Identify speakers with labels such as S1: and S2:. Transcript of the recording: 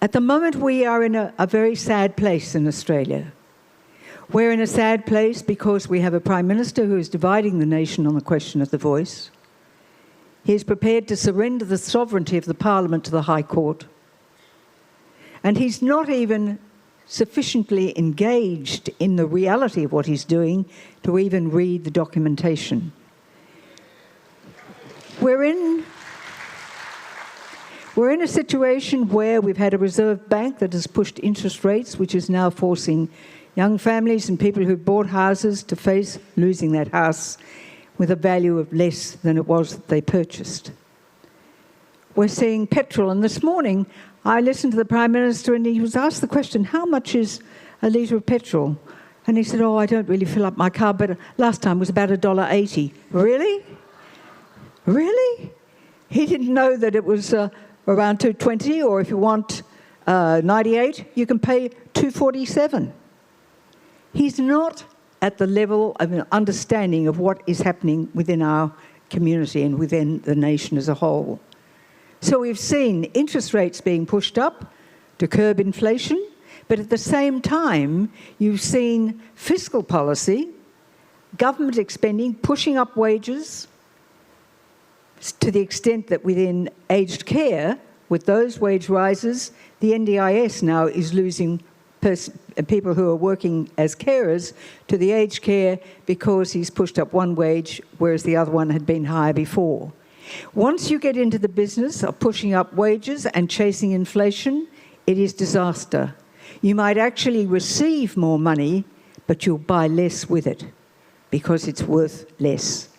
S1: At the moment, we are in a very sad place in Australia. We're in a sad place because we have a Prime Minister who is dividing the nation on the question of the voice. He is prepared to surrender the sovereignty of the Parliament to the High Court. And he's not even sufficiently engaged in the reality of what he's doing to even read the documentation. We're in a situation where we've had a Reserve Bank that has pushed interest rates, which is now forcing young families and people who've bought houses to face losing that house with a value of less than it was that they purchased. We're seeing petrol, and this morning I listened to the Prime Minister and he was asked the question, how much is a litre of petrol? And he said, oh, I don't really fill up my car, but last time was about $1.80. Really? Really? He didn't know that it was around $2.20, or if you want 98, you can pay $2.47. He's not at the level of an understanding of what is happening within our community and within the nation as a whole. So we've seen interest rates being pushed up to curb inflation, but at the same time, you've seen fiscal policy, government expending, pushing up wages to the extent that within aged care, with those wage rises, the NDIS now is losing people who are working as carers to the aged care because he's pushed up one wage, whereas the other one had been higher before. Once you get into the business of pushing up wages and chasing inflation, it is disaster. You might actually receive more money, but you'll buy less with it because it's worth less.